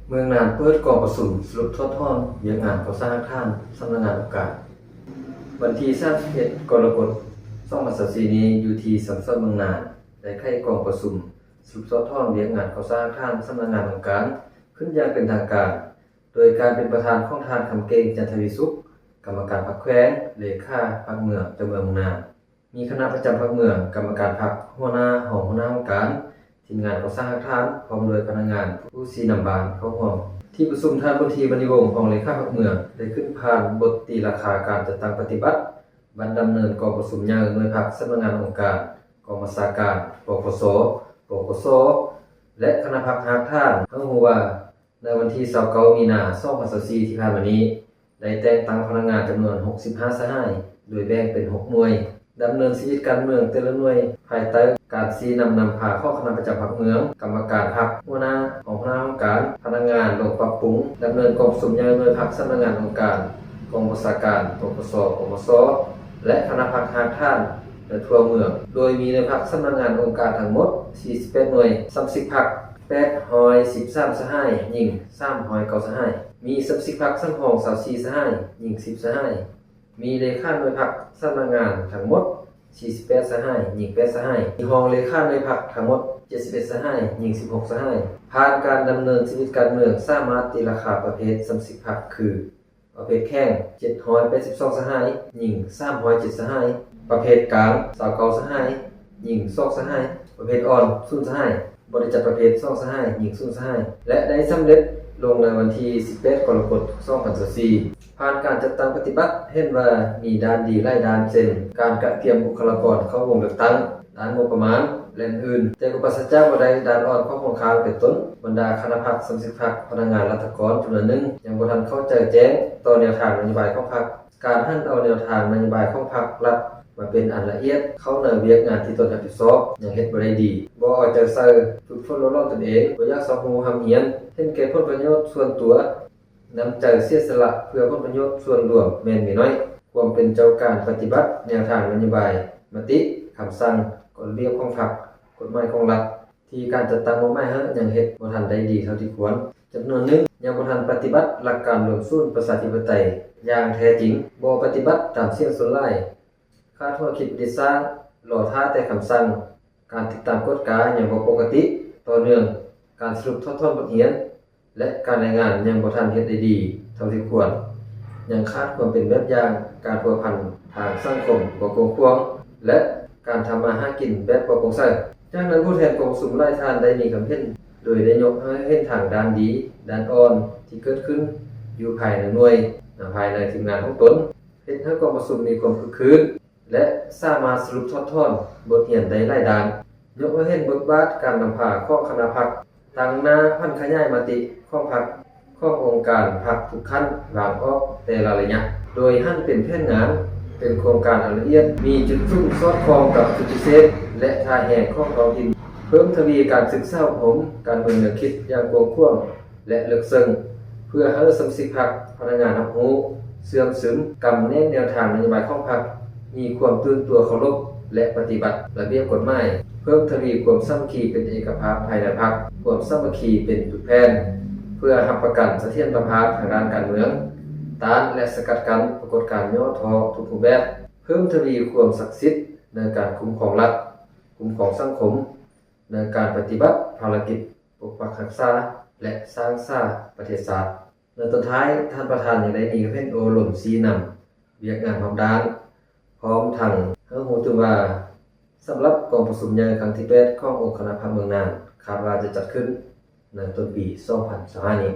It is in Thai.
เมืองน่านเปิดกองประชุมสรุปทอดทอนเวียกงานก่อสร้างอาคารสำนักงานองค์การวันที่31กรกฎาคม2024นี้อยู่ที่สังกัดเมืองน่านได้เข้ากองประชุมสรุปทอดทอนเวียกงานก่อสร้างอาคารสำนักงานองค์การขึ้นอย่างเป็นทางการโดยการเป็นประธานของทานคำเกงจันทวิสุขกรรมการพรรคแขวงเลขาพรรคเมืองเจ้าเมืองน่านมีคณะประจำพรรคเมืองกรรมการพรรคหัวหน้าองค์การทีมงานก่อสร้างอาคารพร้อมด้วยพนักงานผู้ซีนำบานเข้าห้องที่ประชุมท่านบนทีบรรวงศ์ของเลขาพรรคเมืองได้ขึ้นผ่านบทตีราคาการจัดตั้งปฏิบัติบรรดำเนินกองประชุมใหญ่หน่วยพรรคสำนักงานองค์การกองบัญชาการปปสปปสและคณะพรรคหากท่านทั้งหัวในวันที่29มีนาคม2024ที่ผ่านมานี้ได้แต่งตั้งพนักงานจำนวน65สหายโดยแบ่งเป็น6หน่วยดำเนินชีวิตการเมืองแต่ละหน่วยภายใต้การชี้นำพาข้อคณะประจำพรรคเมืองกรรมการพรรคหัวหน้าของคณะองค์การพนักงานลงปรับปรุงดำเนินกองประชุมใหญ่หน่วยพรรคสำนักงานองค์การกองบัญชาการปปสปปสและคณะพรรคหากท่านในทั่วเมืองโดยมีในพรรคสำนักงานองค์การทั้งหมด48หน่วย30พรรค813สหายหญิง309สหายมี30พรรคสังหอง24สหายหญิง10สหายมีเลขาหน่วยพรรคสำนักงานทั้งหมด48สหายหญิง8สหายมีห้องเลขาหน่วยพรรคทั้งหมด71สหายหญิง16สหายผ่านการดำเนินชีวิตการเมืองสามารถตีราคาประเภท30พรรคคือประเภทแข้ง782สหายหญิง307สหายประเภทกลาง29สหายหญิง2สหายประเภทอ่อน0สหายบริจาคประเภท2สหายหญิง0สหายและได้สำเร็จลงในวันที่18กรกฎาคม2024ผ่านการจัดตั้งปฏิบัติเห็นว่ามีด้านดีหลายด้านเช่นการกระเตรียมบุคลากรเข้าลงเลือกตั้งด้านงบประมาณและอื่นแต่ก็ปราศจากบ่ได้ด้านอ่อนของของค้างเป็นต้นบรรดาคณะพรรค30พรรคพนักงานรัฐกรจำนวนหนึ่งยังบ่ทันเข้าใจแจ้งต่อแนวทางนโยบายของพรรคการหันเอาแนวทางนโยบายของพรรครัฐมาเป็นอันละเอียดเข้าในเวียกงานที่ตนรับผิดชอบยังเฮ็ดบ่ได้ดีบ่เอาใจใส่ฝึกฝนตนเองบ่อยากสอบรู้หำเหียนเห็นแก่ผลประโยชน์ส่วนตัวนำใจเสียสละเพื่อผลประโยชน์ส่วนรวมแม่นมีน้อยความเป็นเจ้าการปฏิบัติแนวทางนโยบายมติคำสั่งกฎระเบียบของพรรคกฎหมายของรัฐที่การจัดตั้งบ่แม่นยังเฮ็ดบ่ทันได้ดีเท่าที่ควรจำนวนหนึ่งยังบ่ทันปฏิบัติหลักการรวมศูนย์ประชาธิปไตยอย่างแท้จริงบ่ปฏิบัติตามเสียงส่วนหลายคาดว่าคิดได้สร้างรอท่าแต่คำสั่งการติดตามกฎกาอย่างบ่ปกติต่อเนื่องการสรุปทอดบทเรียนและการรายงานยังบ่ทันเฮ็ดได้ดีเท่าที่ควรยังขาดความเป็นแบบอย่างการพัวพันทางสังคมบ่กว้างขวางและการทำมาหากินแบบบ่โปร่งใสจากนั้นผู้แทนกองสุมหลายท่านได้มีคำเห็นโดยได้ยกให้เห็นทางด้านดีด้านอ่อนที่เกิดขึ้นอยู่ภายในหน่วยภายในทีมงานของตนเฮ็ดให้กองประชุมมีความคึกคืนและสามารถสรุปทอดบทเรียนได้หลายด้านยกให้เห็นบทบาทการนำพาของคณะพรรคตั้งหน้าพันขยายมติของพรรคขององค์การพรรคทุกขั้นวางออกแต่ละระยะโดยหั่นเป็นแผนงานเป็นโครงการละเอียดมีจุดมุ่งสอดคล้องกับจุดพิเศษและท่าแห่งของท้องถิ่นเพิ่มทวีการศึกษาผมการเมืองแนวคิดอย่างกว้างขวางและลึกซึ้งเพื่อให้สมาชิกพรรคพนักงานรับรู้เสื่อมซึมกำแนแนวทางนโยบายของพรรคมีความตื่นตัวเคารพและปฏิบัติระเบียบกฎหมายเพิ่มทวีความสามัคคีเป็นเอกภาพภายในพรรคความสามัคคีเป็นจุดแพนเพื่อรับประกันเสถียรภาพทางด้านการเมืองต้านและสกัดกั้นปรากฏการณ์ย่อท้อทุกรูปแบบเพิ่มทวีความศักดิ์สิทธิ์ในการคุ้มครองรัฐคุ้มครองสังคมในการปฏิบัติภารกิจปกปักรักษาและสร้างสร้างประเทศชาติในตอนท้ายท่านประธานยังได้มีเพ่นโอหล่มซีนำเวียกงานของด้านพร้อมทั้งเฮือฮู้ถึงว่าสำหรับกองประชุมใหญ่ครั้งที่8ขององค์คณะพรรคเมืองน่านคาดว่าจะจัดขึ้นในต้นปี2025นี้